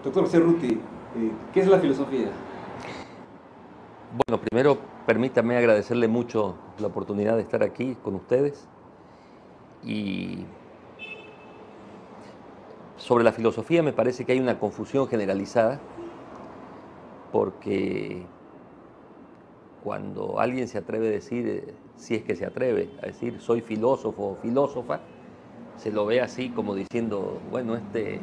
Doctor Cerruti, ¿qué es la filosofía? Bueno, primero permítame agradecerle mucho la oportunidad de estar aquí con ustedes. Y sobre la filosofía me parece que hay una confusión generalizada, porque cuando alguien se atreve a decir, si es que se atreve a decir soy filósofo o filósofa, se lo ve así como diciendo, bueno, este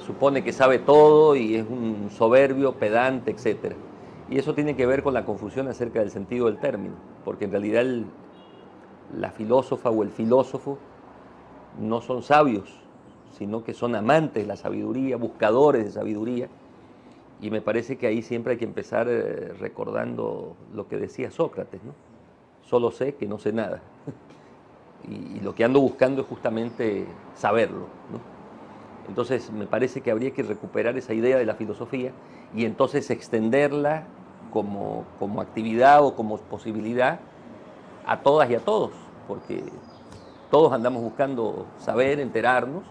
supone que sabe todo y es un soberbio, pedante, etc. Y eso tiene que ver con la confusión acerca del sentido del término, porque en realidad la filósofa o el filósofo no son sabios, sino que son amantes de la sabiduría, buscadores de sabiduría. Y me parece que ahí siempre hay que empezar recordando lo que decía Sócrates, ¿no? Solo sé que no sé nada. Y lo que ando buscando es justamente saberlo, ¿no? Entonces me parece que habría que recuperar esa idea de la filosofía y entonces extenderla como actividad o como posibilidad a todas y a todos, porque todos andamos buscando saber, enterarnos,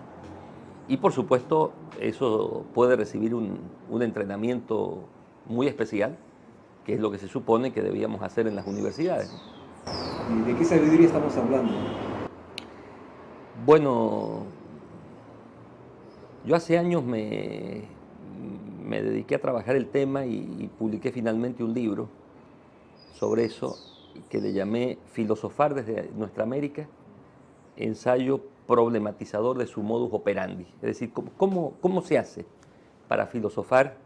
y por supuesto eso puede recibir un entrenamiento muy especial, que es lo que se supone que debíamos hacer en las universidades. ¿Y de qué sabiduría estamos hablando? Bueno, yo hace años me dediqué a trabajar el tema y publiqué finalmente un libro sobre eso que le llamé Filosofar desde nuestra América, ensayo problematizador de su modus operandi. Es decir, ¿cómo se hace para filosofar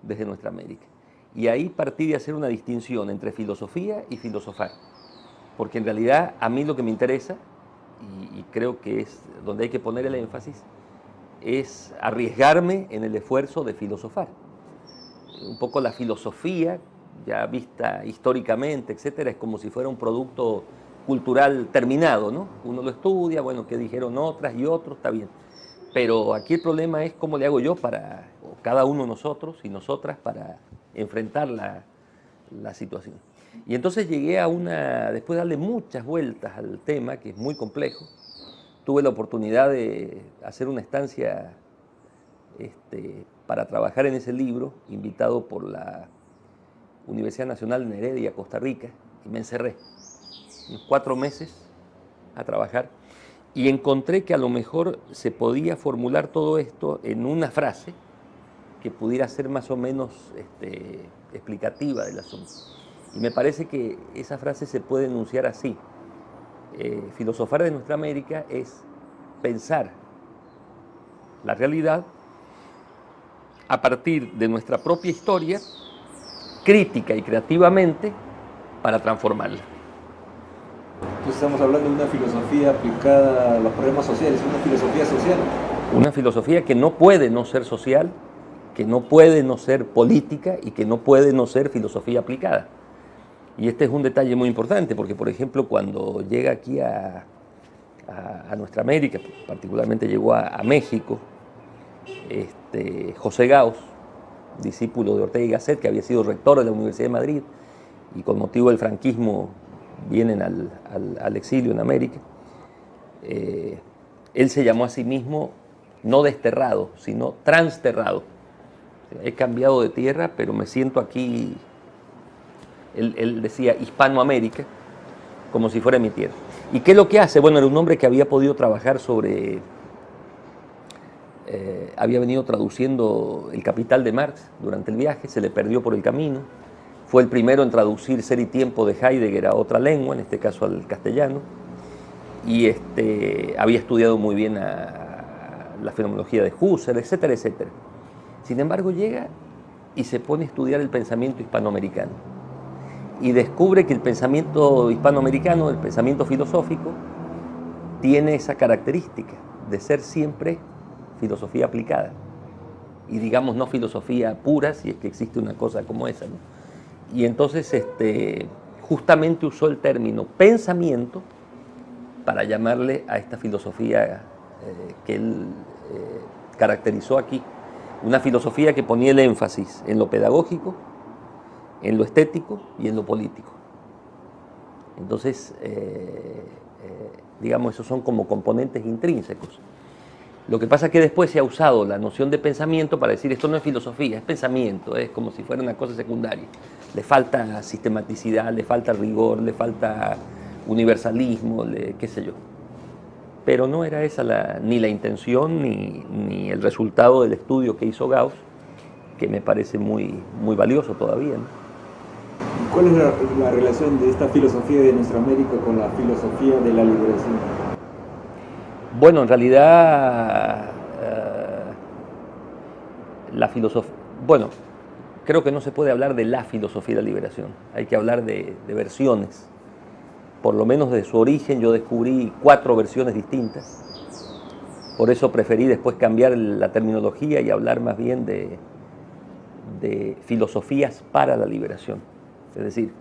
desde nuestra América? Y ahí partí de hacer una distinción entre filosofía y filosofar, porque en realidad a mí lo que me interesa, y creo que es donde hay que poner el énfasis, es arriesgarme en el esfuerzo de filosofar. Un poco la filosofía, ya vista históricamente, etcétera, es como si fuera un producto cultural terminado, ¿no? Uno lo estudia, bueno, qué dijeron otras y otros, está bien. Pero aquí el problema es cómo le hago yo para, o cada uno de nosotros y nosotras, para enfrentar la situación. Y entonces llegué a después de darle muchas vueltas al tema, que es muy complejo, tuve la oportunidad de hacer una estancia para trabajar en ese libro, invitado por la Universidad Nacional de Heredia, Costa Rica, y me encerré unos 4 meses a trabajar y encontré que a lo mejor se podía formular todo esto en una frase que pudiera ser más o menos explicativa del asunto. Y me parece que esa frase se puede enunciar así. Filosofar de nuestra América es pensar la realidad a partir de nuestra propia historia, crítica y creativamente, para transformarla. Entonces estamos hablando de una filosofía aplicada a los problemas sociales, una filosofía social. Una filosofía que no puede no ser social, que no puede no ser política y que no puede no ser filosofía aplicada. Y este es un detalle muy importante porque, por ejemplo, cuando llega aquí a nuestra América, particularmente llegó a México, José Gauss, discípulo de Ortega y Gasset, que había sido rector de la Universidad de Madrid y con motivo del franquismo vienen al exilio en América, él se llamó a sí mismo no desterrado, sino transterrado. O sea, he cambiado de tierra, pero me siento aquí, él decía Hispanoamérica, como si fuera mi tierra. ¿Y qué es lo que hace? Bueno, era un hombre que había podido trabajar sobre, había venido traduciendo El Capital de Marx durante el viaje, se le perdió por el camino, fue el primero en traducir Ser y Tiempo de Heidegger a otra lengua, en este caso al castellano, y había estudiado muy bien la fenomenología de Husserl, etcétera, etcétera. Sin embargo, llega y se pone a estudiar el pensamiento hispanoamericano y descubre que el pensamiento hispanoamericano, el pensamiento filosófico, tiene esa característica de ser siempre filosofía aplicada y digamos no filosofía pura, si es que existe una cosa como esa, ¿no? Y entonces justamente usó el término pensamiento para llamarle a esta filosofía que él caracterizó aquí, una filosofía que ponía el énfasis en lo pedagógico, en lo estético y en lo político. Entonces, digamos, esos son como componentes intrínsecos. Lo que pasa es que después se ha usado la noción de pensamiento para decir esto no es filosofía, es pensamiento, es como si fuera una cosa secundaria. Le falta sistematicidad, le falta rigor, le falta universalismo, qué sé yo. Pero no era esa ni la intención ni el resultado del estudio que hizo Gauss, que me parece muy valioso todavía, ¿no? ¿Cuál es la relación de esta filosofía de nuestra América con la filosofía de la liberación? Bueno, en realidad bueno, creo que no se puede hablar de la filosofía de la liberación, hay que hablar de versiones. Por lo menos de su origen yo descubrí 4 versiones distintas, por eso preferí después cambiar la terminología y hablar más bien de filosofías para la liberación, es decir,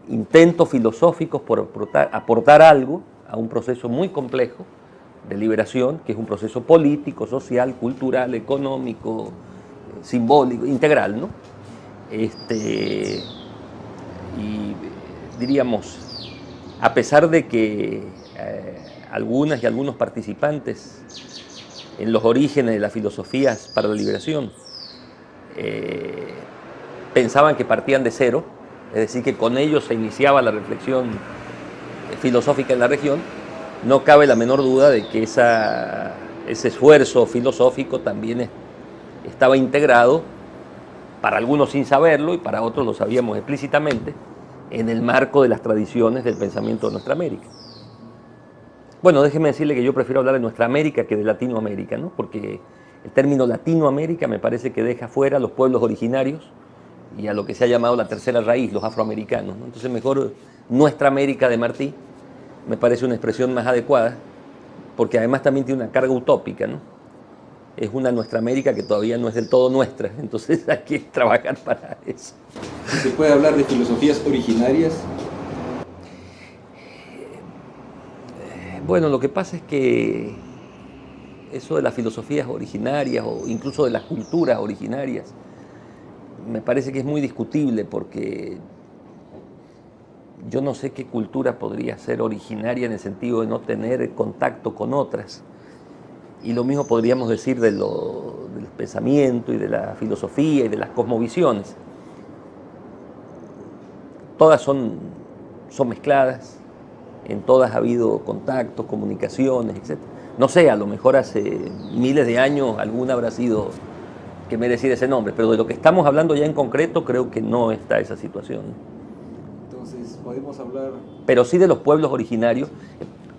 intentos filosóficos por aportar algo a un proceso muy complejo de liberación, que es un proceso político, social, cultural, económico, simbólico, integral, ¿no? Y diríamos, a pesar de que algunas y algunos participantes en los orígenes de las filosofías para la liberación pensaban que partían de cero, es decir, que con ellos se iniciaba la reflexión filosófica en la región, no cabe la menor duda de que ese esfuerzo filosófico también estaba integrado, para algunos sin saberlo y para otros lo sabíamos explícitamente, en el marco de las tradiciones del pensamiento de nuestra América. Bueno, déjeme decirle que yo prefiero hablar de nuestra América que de Latinoamérica, ¿no? Porque el término Latinoamérica me parece que deja fuera a los pueblos originarios y a lo que se ha llamado la tercera raíz, los afroamericanos, ¿no? Entonces mejor nuestra América de Martí me parece una expresión más adecuada, porque además también tiene una carga utópica, ¿no? Es una nuestra América que todavía no es del todo nuestra, entonces hay que trabajar para eso. ¿Se puede hablar de filosofías originarias? Bueno, lo que pasa es que eso de las filosofías originarias o incluso de las culturas originarias me parece que es muy discutible, porque yo no sé qué cultura podría ser originaria en el sentido de no tener contacto con otras. Y lo mismo podríamos decir del pensamiento y de la filosofía y de las cosmovisiones. Todas son mezcladas, en todas ha habido contactos, comunicaciones, etc. No sé, a lo mejor hace miles de años alguna habrá sido que mereciera ese nombre, pero de lo que estamos hablando ya en concreto creo que no está esa situación. Entonces, podemos hablar... Pero sí de los pueblos originarios,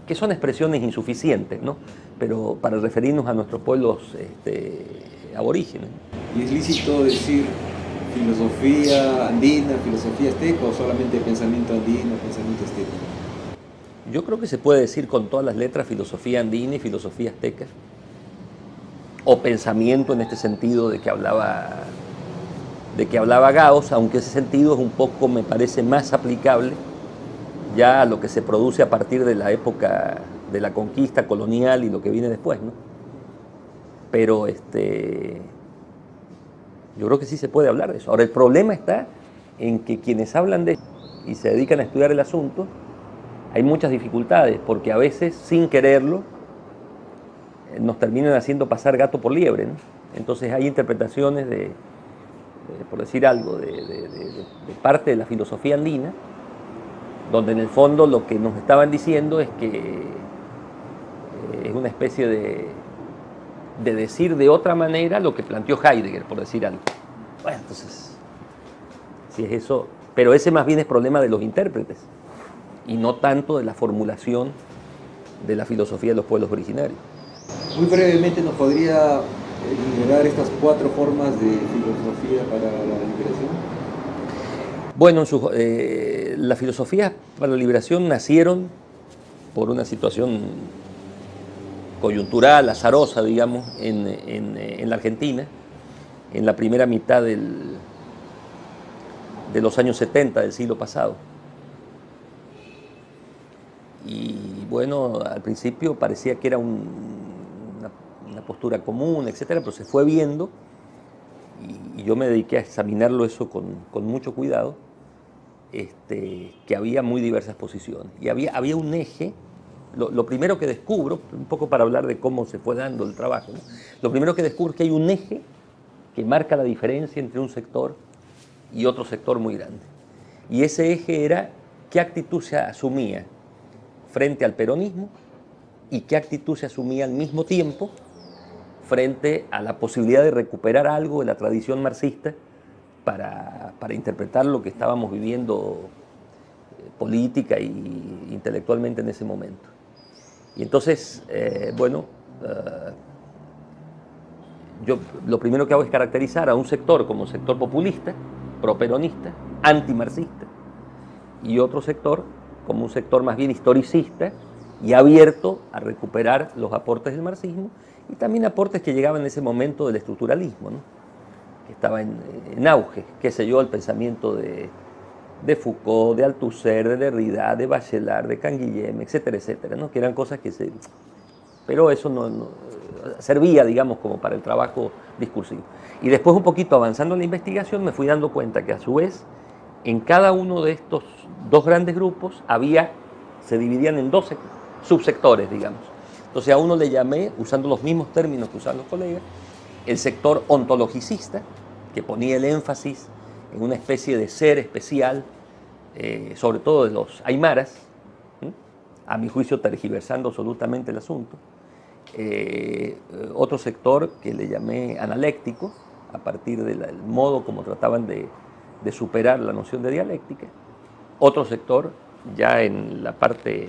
que son expresiones insuficientes, ¿no? Pero para referirnos a nuestros pueblos aborígenes. ¿Y es lícito decir filosofía andina, filosofía azteca o solamente pensamiento andino, pensamiento azteca? Yo creo que se puede decir con todas las letras filosofía andina y filosofía azteca, o pensamiento en este sentido de que hablaba Gauss, aunque ese sentido es un poco, me parece, más aplicable ya a lo que se produce a partir de la época de la conquista colonial y lo que viene después, ¿no? Pero yo creo que sí se puede hablar de eso. Ahora, el problema está en que quienes hablan de eso y se dedican a estudiar el asunto, hay muchas dificultades, porque a veces, sin quererlo, nos terminan haciendo pasar gato por liebre, ¿no? Entonces hay interpretaciones por decir algo, de parte de la filosofía andina, donde en el fondo lo que nos estaban diciendo es que es una especie de decir de otra manera lo que planteó Heidegger, por decir algo. Bueno, entonces, si es eso, pero ese más bien es problema de los intérpretes y no tanto de la formulación de la filosofía de los pueblos originarios. Muy brevemente, ¿nos podría enumerar estas 4 formas de filosofía para la liberación? Bueno, las filosofías para la liberación nacieron por una situación coyuntural, azarosa, digamos, en la Argentina, en la primera mitad de los años 70 del siglo pasado. Y bueno, al principio parecía que era una postura común, etcétera, pero se fue viendo y yo me dediqué a examinarlo eso con mucho cuidado. que había muy diversas posiciones. Y había un eje, lo primero que descubro, un poco para hablar de cómo se fue dando el trabajo, ¿no? Lo primero que descubro es que hay un eje que marca la diferencia entre un sector y otro sector muy grande. Y ese eje era qué actitud se asumía frente al peronismo y qué actitud se asumía al mismo tiempo frente a la posibilidad de recuperar algo de la tradición marxista para interpretar lo que estábamos viviendo política e intelectualmente en ese momento. Y entonces, yo lo primero que hago es caracterizar a un sector como sector populista, properonista, antimarxista, y otro sector como un sector más bien historicista y abierto a recuperar los aportes del marxismo y también aportes que llegaban en ese momento del estructuralismo, ¿no? Que estaba en auge, qué sé yo, el pensamiento de Foucault, de Althusser, de Derrida, de Bachelard, de Canguilhem, etcétera, etcétera, ¿no? Que eran cosas que se... Pero eso no servía, digamos, como para el trabajo discursivo. Y después, un poquito avanzando en la investigación, me fui dando cuenta que a su vez, en cada uno de estos dos grandes grupos se dividían en dos subsectores, digamos. Entonces a uno le llamé, usando los mismos términos que usaban los colegas, el sector ontologicista, que ponía el énfasis en una especie de ser especial, sobre todo de los aymaras, a mi juicio tergiversando absolutamente el asunto. Otro sector que le llamé analéctico, a partir del modo como trataban de superar la noción de dialéctica. Otro sector, ya en la parte,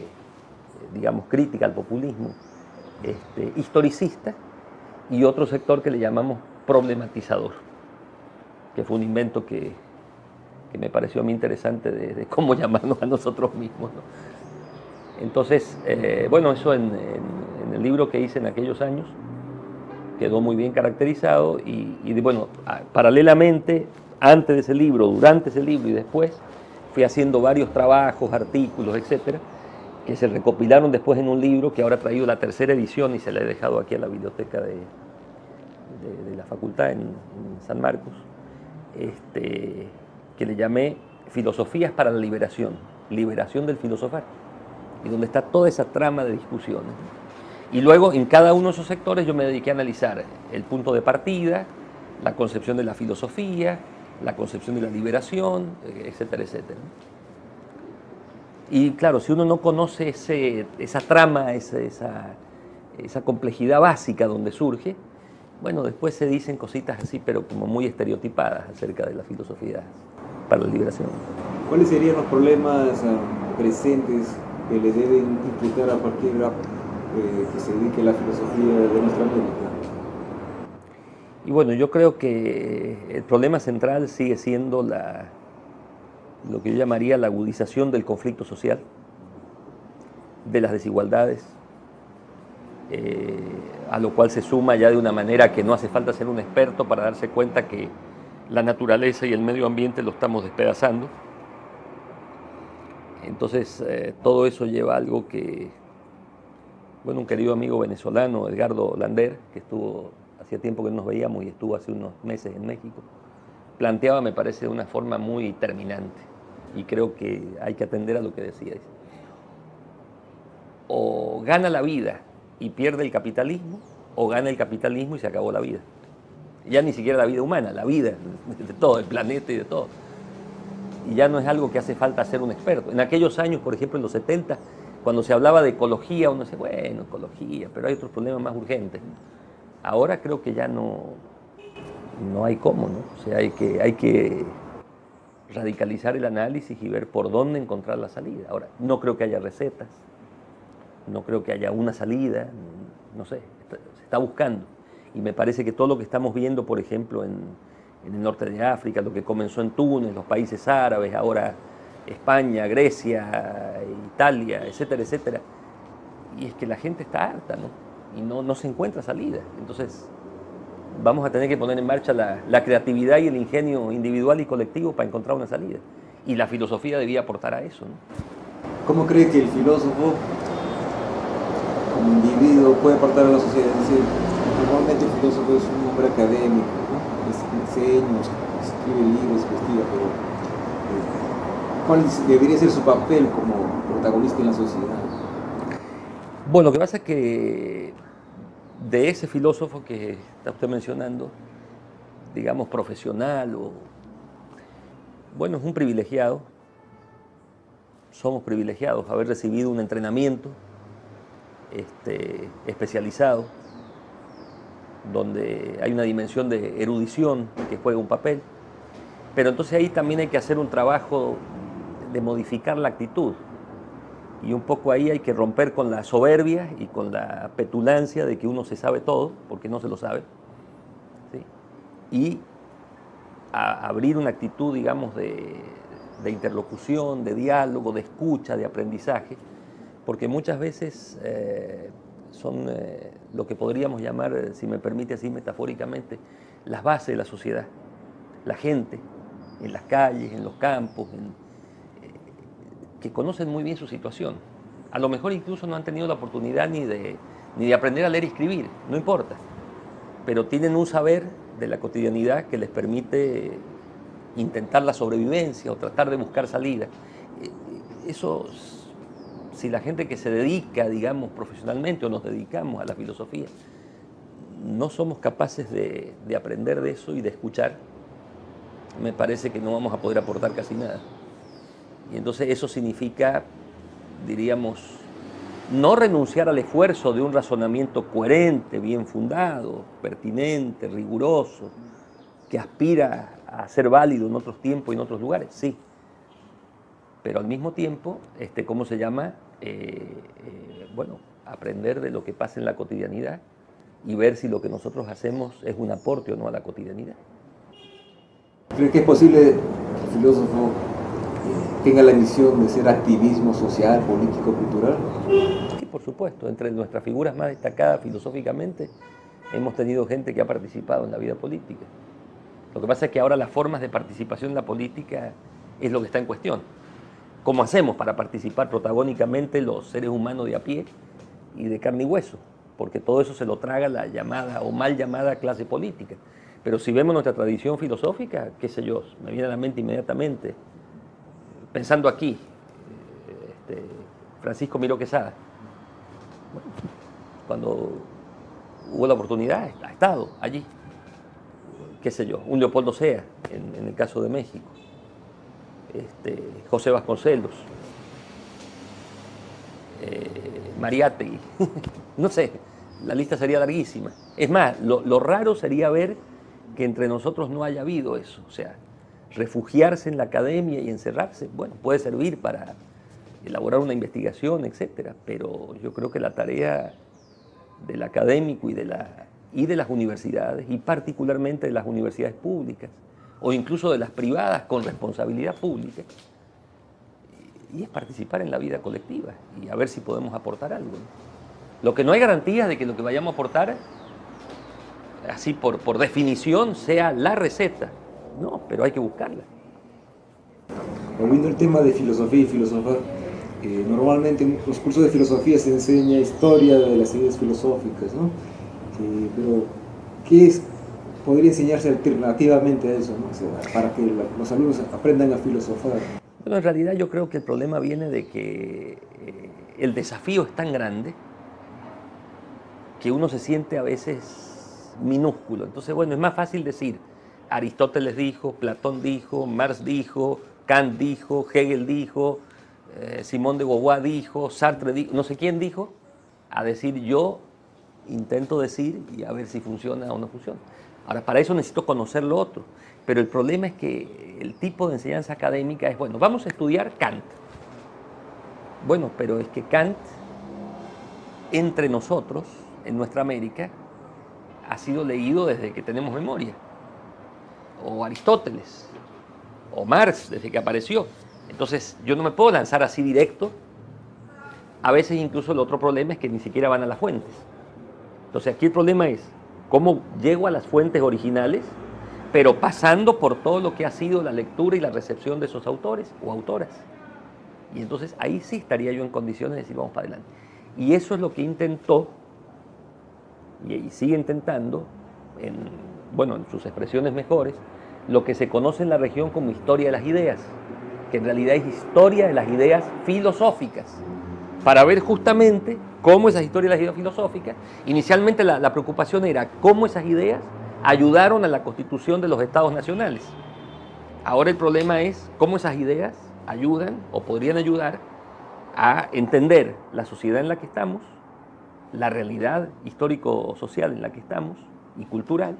digamos, crítica al populismo, historicista, y otro sector que le llamamos problematizador, que fue un invento que me pareció a mí interesante de cómo llamarnos a nosotros mismos, ¿no? Entonces, eso en el libro que hice en aquellos años quedó muy bien caracterizado y paralelamente, antes de ese libro, durante ese libro y después, fui haciendo varios trabajos, artículos, etcétera, que se recopilaron después en un libro que ahora ha traído la tercera edición y se la he dejado aquí a la biblioteca de la facultad en San Marcos, que le llamé Filosofías para la Liberación, Liberación del Filosofar, y donde está toda esa trama de discusiones. Y luego, en cada uno de esos sectores, yo me dediqué a analizar el punto de partida, la concepción de la filosofía, la concepción de la liberación, etcétera, etcétera. Y claro, si uno no conoce esa trama, esa complejidad básica donde surge, después se dicen cositas así, pero como muy estereotipadas acerca de la filosofía para la liberación. ¿Cuáles serían los problemas presentes que le deben imputar a cualquiera que se dedique a la filosofía de nuestra América? Y yo creo que el problema central sigue siendo lo que yo llamaría la agudización del conflicto social, de las desigualdades, a lo cual se suma ya de una manera que no hace falta ser un experto para darse cuenta que la naturaleza y el medio ambiente lo estamos despedazando. Entonces, todo eso lleva a algo que, un querido amigo venezolano, Edgardo Lander, que hacía tiempo que no nos veíamos y estuvo hace unos meses en México, planteaba, me parece, de una forma muy terminante, y creo que hay que atender a lo que decía. O gana la vida y pierde el capitalismo, o gana el capitalismo y se acabó la vida. Ya ni siquiera la vida humana, la vida de todo, el planeta y de todo. Y ya no es algo que hace falta ser un experto. En aquellos años, por ejemplo, en los 70, cuando se hablaba de ecología, uno decía, ecología, pero hay otros problemas más urgentes. Ahora creo que ya no hay cómo, ¿no? O sea, hay que radicalizar el análisis y ver por dónde encontrar la salida. Ahora, no creo que haya recetas, no creo que haya una salida, no sé, se está buscando. Y me parece que todo lo que estamos viendo, por ejemplo, en el norte de África, lo que comenzó en Túnez, los países árabes, ahora España, Grecia, Italia, etcétera, etcétera. Y es que la gente está harta, ¿no? Y no se encuentra salida. Entonces, vamos a tener que poner en marcha la creatividad y el ingenio individual y colectivo para encontrar una salida. Y la filosofía debía aportar a eso, ¿no? ¿Cómo cree que el filósofo, como individuo, puede aportar a la sociedad? Es decir, normalmente el filósofo es un hombre académico, ¿no? Enseña, escribe libros, investiga, pero ¿Cuál debería ser su papel como protagonista en la sociedad? Bueno, lo que pasa es que de ese filósofo que está usted mencionando, digamos profesional o, bueno, es un privilegiado, somos privilegiados, haber recibido un entrenamiento especializado, donde hay una dimensión de erudición que juega un papel, pero entonces ahí también hay que hacer un trabajo de modificar la actitud, y un poco ahí hay que romper con la soberbia y con la petulancia de que uno se sabe todo, porque no se lo sabe, ¿sí? Y abrir una actitud, digamos, de interlocución, de diálogo, de escucha, de aprendizaje, porque muchas veces son lo que podríamos llamar, si me permite así metafóricamente, las bases de la sociedad, la gente, en las calles, en los campos, que conocen muy bien su situación. A lo mejor incluso no han tenido la oportunidad ni de aprender a leer y escribir, no importa, pero tienen un saber de la cotidianidad que les permite intentar la sobrevivencia o tratar de buscar salida. Eso, si la gente que se dedica, digamos, profesionalmente o nos dedicamos a la filosofía, no somos capaces de aprender de eso y de escuchar, me parece que no vamos a poder aportar casi nada. Y entonces eso significa, diríamos, no renunciar al esfuerzo de un razonamiento coherente, bien fundado, pertinente, riguroso, que aspira a ser válido en otros tiempos y en otros lugares, sí. Pero al mismo tiempo, ¿cómo se llama? Bueno, aprender de lo que pasa en la cotidianidad y ver si lo que nosotros hacemos es un aporte o no a la cotidianidad. ¿Cree que es posible que el filósofo tenga la misión de ser activismo social, político, cultural? Sí, por supuesto. Entre nuestras figuras más destacadas filosóficamente hemos tenido gente que ha participado en la vida política. Lo que pasa es que ahora las formas de participación en la política es lo que está en cuestión. ¿Cómo hacemos para participar protagónicamente los seres humanos de a pie y de carne y hueso? Porque todo eso se lo traga la llamada o mal llamada clase política. Pero si vemos nuestra tradición filosófica, qué sé yo, me viene a la mente inmediatamente, pensando aquí, Francisco Miró Quesada. Bueno, cuando hubo la oportunidad, ha estado allí. Qué sé yo, un Leopoldo Sea, en el caso de México. José Vasconcelos, Mariátegui, no sé, la lista sería larguísima. Es más, lo raro sería ver que entre nosotros no haya habido eso, o sea, refugiarse en la academia y encerrarse, bueno, puede servir para elaborar una investigación, etcétera, pero yo creo que la tarea del académico y de las universidades, y particularmente de las universidades públicas, o incluso de las privadas con responsabilidad pública, y es participar en la vida colectiva y a ver si podemos aportar algo, ¿no? Lo que no hay garantía de que lo que vayamos a aportar, así por definición, sea la receta, no, pero hay que buscarla. Volviendo al tema de filosofía y filosofar, normalmente en los cursos de filosofía se enseña historia de las ideas filosóficas, ¿no? Pero, ¿qué podría enseñarse alternativamente a eso, ¿no? O sea, para que los alumnos aprendan a filosofar? Bueno, en realidad yo creo que el problema viene de que el desafío es tan grande que uno se siente a veces minúsculo. Entonces, bueno, es más fácil decir, Aristóteles dijo, Platón dijo, Marx dijo, Kant dijo, Hegel dijo, Simón de Beauvoir dijo, Sartre dijo, no sé quién dijo, a decir yo intento decir y a ver si funciona o no funciona. Ahora, para eso necesito conocer lo otro. Pero el problema es que el tipo de enseñanza académica es, bueno, vamos a estudiar Kant. Bueno, pero es que Kant, entre nosotros, en nuestra América, ha sido leído desde que tenemos memoria. O Aristóteles, o Marx, desde que apareció. Entonces, yo no me puedo lanzar así directo. A veces incluso el otro problema es que ni siquiera van a las fuentes. Entonces, aquí el problema es cómo llego a las fuentes originales, pero pasando por todo lo que ha sido la lectura y la recepción de esos autores o autoras. Y entonces ahí sí estaría yo en condiciones de decir, vamos para adelante. Y eso es lo que intentó, y sigue intentando, en sus expresiones mejores, lo que se conoce en la región como historia de las ideas, que en realidad es historia de las ideas filosóficas, para ver justamente cómo esas historias de las ideas filosóficas, inicialmente la preocupación era cómo esas ideas ayudaron a la constitución de los estados nacionales. Ahora el problema es cómo esas ideas ayudan o podrían ayudar a entender la sociedad en la que estamos, la realidad histórico-social en la que estamos y cultural,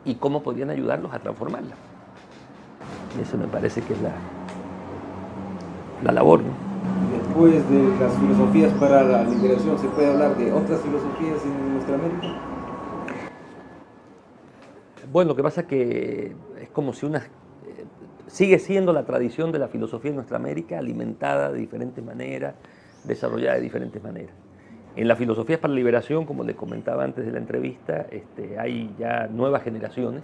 y cómo podrían ayudarnos a transformarla. Y eso me parece que es la labor, ¿no? Después de las filosofías para la liberación, ¿se puede hablar de otras filosofías en nuestra América? Bueno, lo que pasa es que es como si sigue siendo la tradición de la filosofía en nuestra América, alimentada de diferentes maneras, desarrollada de diferentes maneras. En las filosofías para la liberación, como les comentaba antes de la entrevista, hay ya nuevas generaciones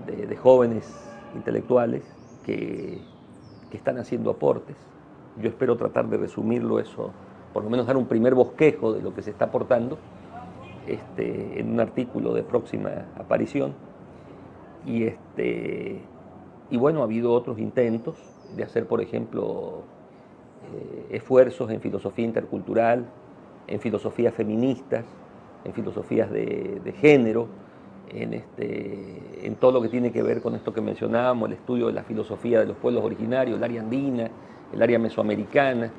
de jóvenes intelectuales que están haciendo aportes. Yo espero tratar de resumirlo eso, por lo menos dar un primer bosquejo de lo que se está aportando en un artículo de próxima aparición. Y bueno, ha habido otros intentos de hacer, por ejemplo, esfuerzos en filosofía intercultural, en filosofías feministas, en filosofías de género, en todo lo que tiene que ver con esto que mencionábamos, el estudio de la filosofía de los pueblos originarios, el área andina, el área mesoamericana,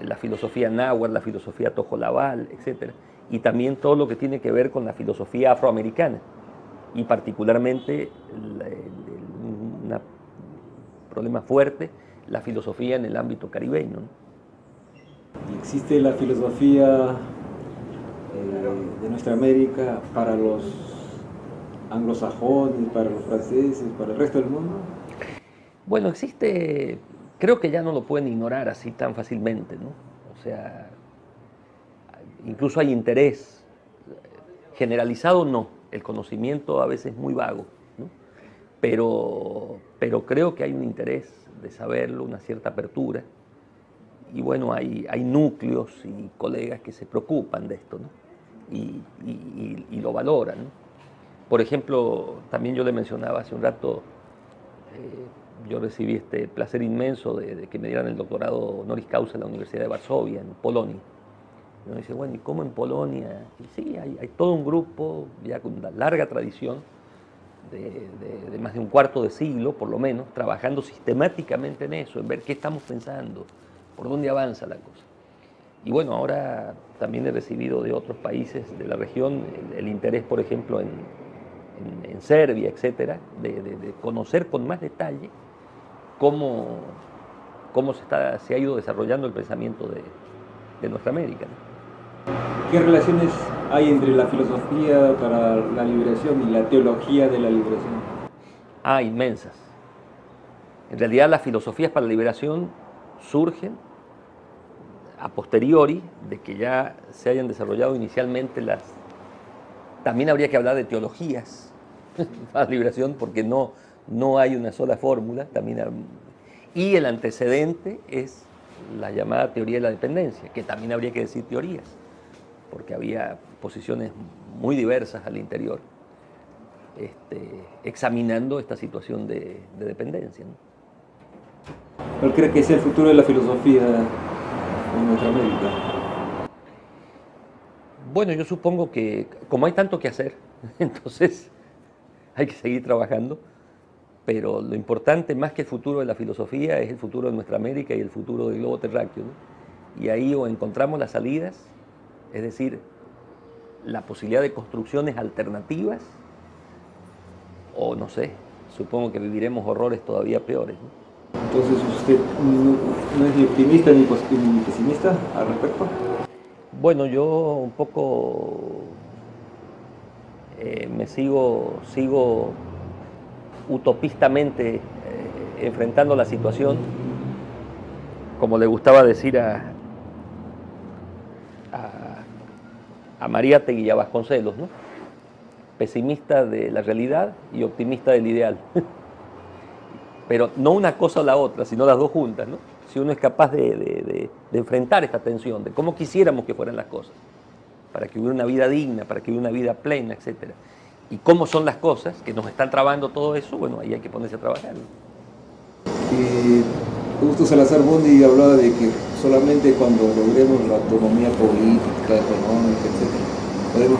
la filosofía náhuatl, la filosofía tojolabal, etc. Y también todo lo que tiene que ver con la filosofía afroamericana, y particularmente un problema fuerte, la filosofía en el ámbito caribeño, ¿no? ¿Existe la filosofía de nuestra América para los anglosajones, para los franceses, para el resto del mundo? Bueno, existe, creo que ya no lo pueden ignorar así tan fácilmente, ¿no? O sea, incluso hay interés, generalizado no, el conocimiento a veces es muy vago, ¿no? Pero creo que hay un interés de saberlo, una cierta apertura, y bueno, hay núcleos y colegas que se preocupan de esto, ¿no? Y lo valoran, ¿no? Por ejemplo, también yo le mencionaba hace un rato, yo recibí este placer inmenso de que me dieran el doctorado honoris causa en la Universidad de Varsovia, en Polonia. Y uno dice, bueno, ¿y cómo en Polonia? Y sí, hay todo un grupo ya con una larga tradición de más de un cuarto de siglo, por lo menos, trabajando sistemáticamente en eso, en ver qué estamos pensando, por dónde avanza la cosa. Y bueno, ahora también he recibido de otros países de la región el interés, por ejemplo, en Serbia, etcétera, de conocer con más detalle cómo se ha ido desarrollando el pensamiento de nuestra América, ¿no? ¿Qué relaciones hay entre la filosofía para la liberación y la teología de la liberación? Inmensas. En realidad las filosofías para la liberación surgen a posteriori de que ya se hayan desarrollado inicialmente También habría que hablar de teologías para la liberación, porque no hay una sola fórmula. Y el antecedente es la llamada teoría de la dependencia, que también habría que decir teorías, porque había posiciones muy diversas al interior, examinando esta situación de dependencia, ¿no? ¿Cuál cree que es el futuro de la filosofía en nuestra América? Bueno, yo supongo que como hay tanto que hacer, entonces hay que seguir trabajando, pero lo importante más que el futuro de la filosofía es el futuro de nuestra América y el futuro del globo terráqueo, ¿no? Y ahí o encontramos las salidas, es decir, la posibilidad de construcciones alternativas, o no sé, supongo que viviremos horrores todavía peores, ¿no? Entonces, ¿usted no es ni optimista ni pesimista al respecto? Bueno, yo un poco me sigo utopistamente enfrentando la situación, como le gustaba decir a Mariátegui y a Vasconcelos, ¿no? Pesimista de la realidad y optimista del ideal. Pero no una cosa o la otra, sino las dos juntas, ¿no? Si uno es capaz de enfrentar esta tensión, de cómo quisiéramos que fueran las cosas, para que hubiera una vida digna, para que hubiera una vida plena, etc. Y cómo son las cosas que nos están trabando todo eso, bueno, ahí hay que ponerse a trabajar, ¿no? Augusto Salazar Bondy hablaba de que solamente cuando logremos la autonomía política, económica, etc., podemos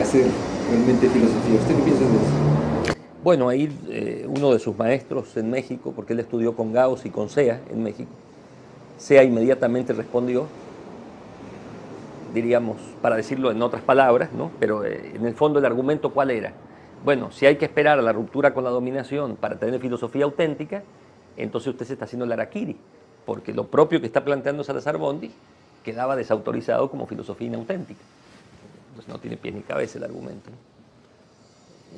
hacer realmente filosofía. ¿Usted qué piensa de eso? Bueno, ahí uno de sus maestros en México, porque él estudió con Gauss y con Sea en México, Sea inmediatamente respondió, diríamos, para decirlo en otras palabras, ¿no? Pero en el fondo el argumento, ¿cuál era? Bueno, si hay que esperar a la ruptura con la dominación para tener filosofía auténtica, entonces usted se está haciendo el harakiri, porque lo propio que está planteando Salazar Bondy quedaba desautorizado como filosofía inauténtica. Entonces no tiene pie ni cabeza el argumento, ¿no?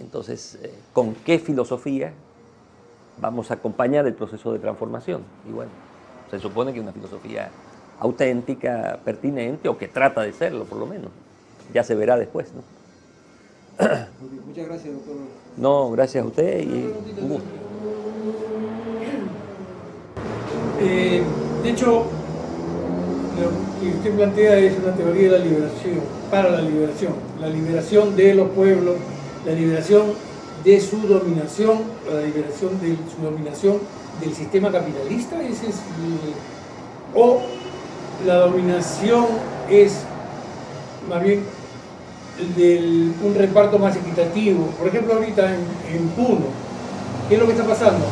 Entonces, ¿con qué filosofía vamos a acompañar el proceso de transformación? Y bueno, se supone que una filosofía auténtica, pertinente, o que trata de serlo, por lo menos. Ya se verá después, ¿no? Muchas gracias, doctor. No, gracias a usted y un gusto. De hecho, lo que usted plantea es una teoría de la liberación, para la liberación de los pueblos, la liberación de su dominación, la liberación de su dominación del sistema capitalista, ese es o la dominación es más bien un reparto más equitativo. Por ejemplo, ahorita en Puno, ¿qué es lo que está pasando?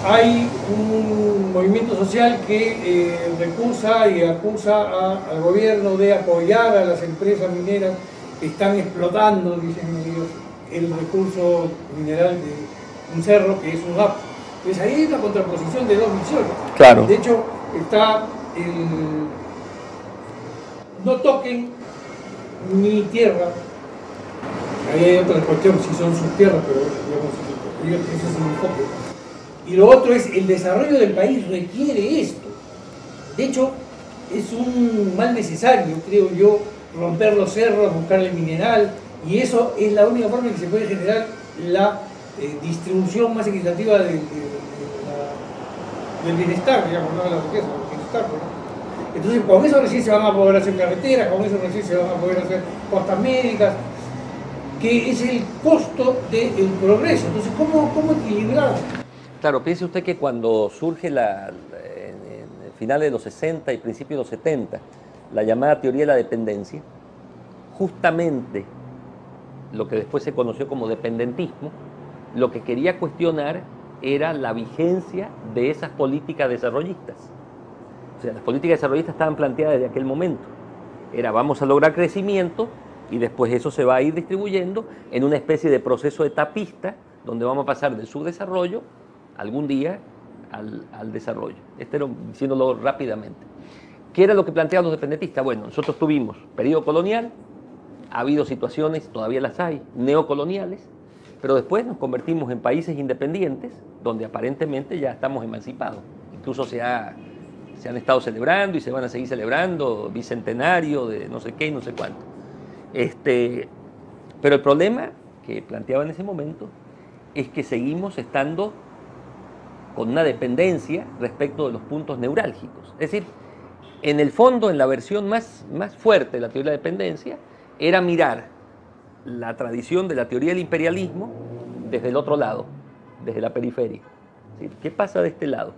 Hay un movimiento social que recusa y acusa al gobierno de apoyar a las empresas mineras que están explotando, dicen ellos, el recurso mineral de un cerro que es un AP. Entonces ahí hay una contraposición de dos visiones. Claro. De hecho, está no toquen mi tierra. Ahí hay otra cuestión, si son sus tierras, pero digamos, ese es un enfoque. Y lo otro es, el desarrollo del país requiere esto. De hecho, es un mal necesario, creo yo, romper los cerros, buscar el mineral, y eso es la única forma en que se puede generar la distribución más equitativa del bienestar, digamos, no de la riqueza, del bienestar, ¿no? Entonces, con eso recién se van a poder hacer carreteras, con eso recién se van a poder hacer costas médicas, que es el costo del progreso. Entonces, ¿cómo equilibrar? Claro, piense usted que cuando surge en finales de los 60 y principios de los 70, la llamada teoría de la dependencia, justamente lo que después se conoció como dependentismo, lo que quería cuestionar era la vigencia de esas políticas desarrollistas. O sea, las políticas desarrollistas estaban planteadas desde aquel momento. Era, vamos a lograr crecimiento y después eso se va a ir distribuyendo en una especie de proceso etapista donde vamos a pasar del subdesarrollo algún día al desarrollo. Era diciéndolo rápidamente. ¿Qué era lo que planteaban los dependentistas? Bueno, nosotros tuvimos periodo colonial, ha habido situaciones, todavía las hay, neocoloniales, pero después nos convertimos en países independientes donde aparentemente ya estamos emancipados. Incluso se han estado celebrando y se van a seguir celebrando bicentenario de no sé qué y no sé cuánto. Pero el problema que planteaba en ese momento es que seguimos estando con una dependencia respecto de los puntos neurálgicos. Es decir, en el fondo, en la versión más fuerte de la teoría de la dependencia, era mirar la tradición de la teoría del imperialismo desde el otro lado, desde la periferia. ¿Sí? ¿Qué pasa de este lado?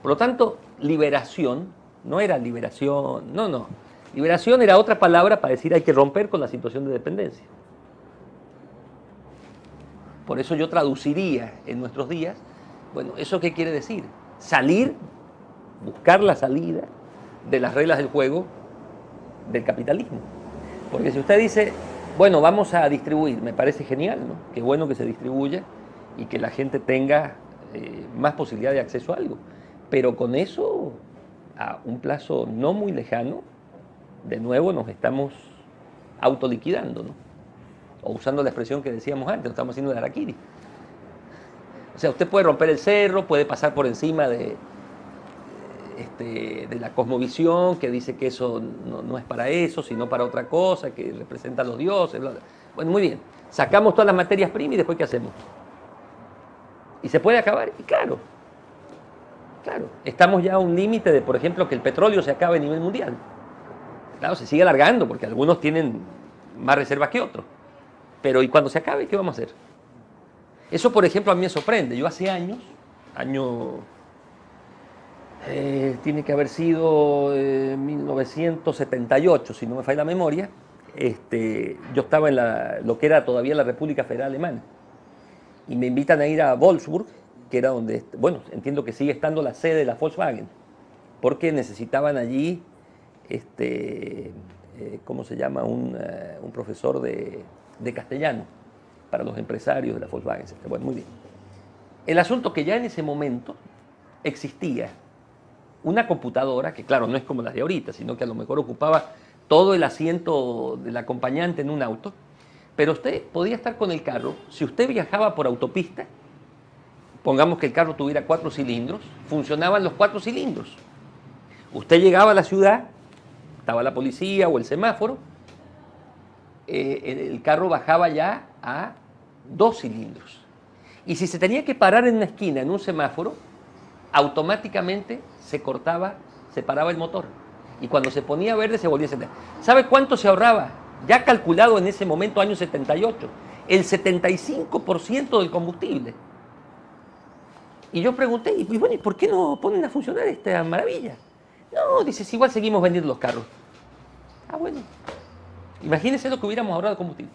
Por lo tanto, liberación no era liberación, no. Liberación era otra palabra para decir hay que romper con la situación de dependencia. Por eso yo traduciría en nuestros días, bueno, ¿eso qué quiere decir? Salir, buscar la salida de las reglas del juego del capitalismo. Porque si usted dice, bueno, vamos a distribuir, me parece genial, ¿no? Qué bueno que se distribuya y que la gente tenga más posibilidad de acceso a algo. Pero con eso, a un plazo no muy lejano, de nuevo nos estamos autoliquidando, ¿no? O usando la expresión que decíamos antes, lo estamos haciendo de harakiri. O sea, usted puede romper el cerro, puede pasar por encima de la cosmovisión que dice que eso no es para eso, sino para otra cosa, que representa a los dioses, bla, bla. Bueno, muy bien. Sacamos todas las materias primas y después ¿qué hacemos? ¿Y se puede acabar? Y claro. Estamos ya a un límite de, por ejemplo, que el petróleo se acabe a nivel mundial. Claro, se sigue alargando porque algunos tienen más reservas que otros. Pero ¿y cuando se acabe, qué vamos a hacer? Eso, por ejemplo, a mí me sorprende. Yo hace años, año Tiene que haber sido 1978, si no me falla la memoria. Yo estaba en lo que era todavía la República Federal Alemana y me invitan a ir a Wolfsburg, que era donde, bueno, entiendo que sigue estando la sede de la Volkswagen, porque necesitaban allí, ¿cómo se llama? Un profesor de castellano para los empresarios de la Volkswagen. Bueno, muy bien. El asunto que ya en ese momento existía una computadora, que claro, no es como las de ahorita, sino que a lo mejor ocupaba todo el asiento del acompañante en un auto, pero usted podía estar con el carro, si usted viajaba por autopista, pongamos que el carro tuviera 4 cilindros, funcionaban los 4 cilindros. Usted llegaba a la ciudad, estaba la policía o el semáforo, el carro bajaba ya a 2 cilindros. Y si se tenía que parar en una esquina, en un semáforo, automáticamente se paraba el motor. Y cuando se ponía verde se volvía a encender. ¿Sabe cuánto se ahorraba? Ya calculado en ese momento, año 78, el 75% del combustible. Y yo pregunté, y bueno, ¿y por qué no ponen a funcionar esta maravilla? No, dice, si igual seguimos vendiendo los carros. Ah, bueno. Imagínense lo que hubiéramos ahorrado de combustible.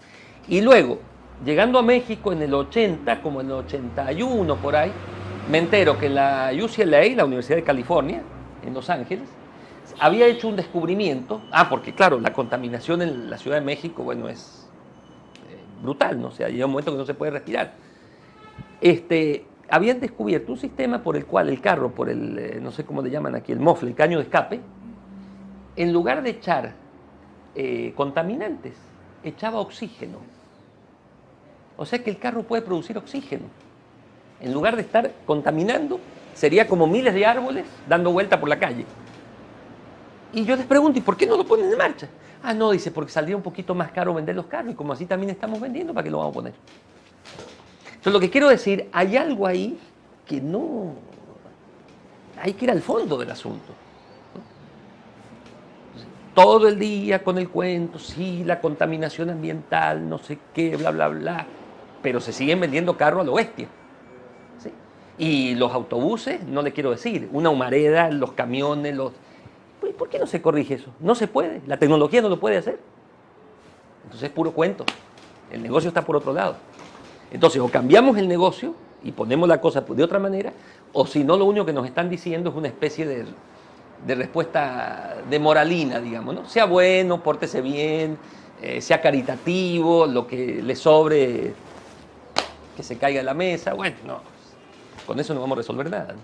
Y luego, llegando a México en el 80, como en el 81 por ahí, me entero que la UCLA, la Universidad de California, en Los Ángeles, había hecho un descubrimiento. Porque claro, la contaminación en la Ciudad de México, bueno, es brutal, ¿no? O sea, llega un momento que no se puede respirar. Habían descubierto un sistema por el cual el carro, por el, no sé cómo le llaman aquí, el mofle, el caño de escape, en lugar de echar contaminantes, echaba oxígeno. O sea que el carro puede producir oxígeno. En lugar de estar contaminando, sería como miles de árboles dando vuelta por la calle. Y yo les pregunto, ¿y por qué no lo ponen en marcha? Ah, no, dice, porque saldría un poquito más caro vender los carros y como así también estamos vendiendo, ¿para qué lo vamos a poner? Entonces, lo que quiero decir, hay algo ahí que no... Hay que ir al fondo del asunto. Todo el día con el cuento, sí, la contaminación ambiental, no sé qué, bla, bla, bla, pero se siguen vendiendo carros a lo bestia. ¿Sí? Y los autobuses, no le quiero decir, una humareda, los camiones, ¿por qué no se corrige eso? No se puede, la tecnología no lo puede hacer. Entonces es puro cuento, el negocio está por otro lado. Entonces o cambiamos el negocio y ponemos la cosa de otra manera, o si no, lo único que nos están diciendo es una especie de respuesta de moralina, digamos, ¿no? Sea bueno, pórtese bien, sea caritativo, lo que le sobre, que se caiga en la mesa. Bueno, no, con eso no vamos a resolver nada, ¿no?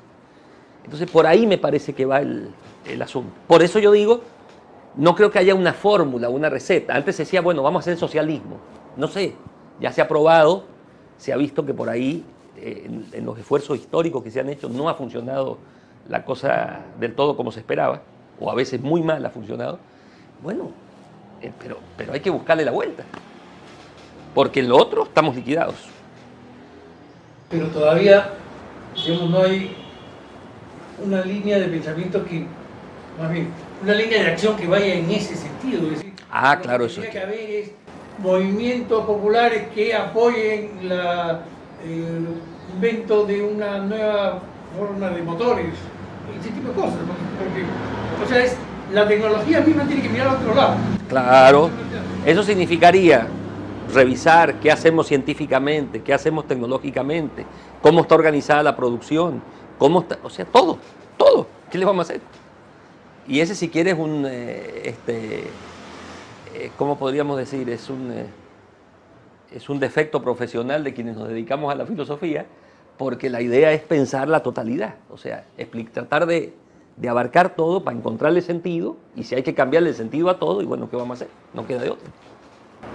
Entonces, por ahí me parece que va el asunto. Por eso yo digo, no creo que haya una fórmula, una receta. Antes se decía, bueno, vamos a hacer socialismo. No sé, ya se ha probado, se ha visto que por ahí, en los esfuerzos históricos que se han hecho, no ha funcionado la cosa del todo como se esperaba, o a veces muy mal ha funcionado. Bueno, pero hay que buscarle la vuelta, porque en lo otro estamos liquidados. Pero todavía, digamos, no hay una línea de pensamiento que, más bien, una línea de acción que vaya en ese sentido. Es decir, Claro, lo que tiene que haber es movimientos populares que apoyen el invento de una nueva forma de motores, ese tipo de cosas, ¿no? Porque, o sea, la tecnología misma tiene que mirar a otro lado. Claro, eso significaría revisar qué hacemos científicamente, qué hacemos tecnológicamente, cómo está organizada la producción, cómo está, o sea, todo, ¿qué le vamos a hacer? Y ese, si quieres, ¿cómo podríamos decir? Es un defecto profesional de quienes nos dedicamos a la filosofía, porque la idea es pensar la totalidad, o sea, tratar de abarcar todo para encontrarle sentido, y si hay que cambiarle el sentido a todo, y bueno, ¿qué vamos a hacer? No queda de otra.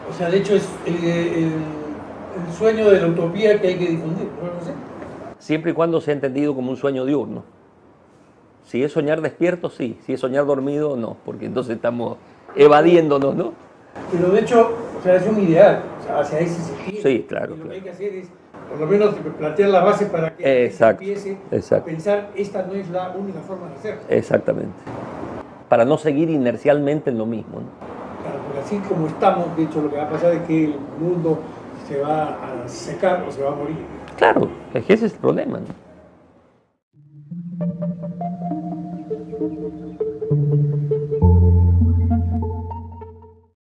O sea, de hecho es el sueño de la utopía que hay que difundir, ¿no sé? Siempre y cuando sea entendido como un sueño diurno. Si es soñar despierto, sí. Si es soñar dormido, no, porque entonces estamos evadiéndonos, ¿no? Pero de hecho, o sea, es un ideal, o sea, hacia ese sentido. Sí, claro. Y lo que hay que hacer es, por lo menos, plantear la base para que empiece a pensar, esta no es la única forma de hacerlo. Exactamente. Para no seguir inercialmente en lo mismo, ¿no? Claro, porque así como estamos, de hecho, lo que va a pasar es que el mundo se va a secar o se va a morir. Claro, es que ese es el problema, ¿no?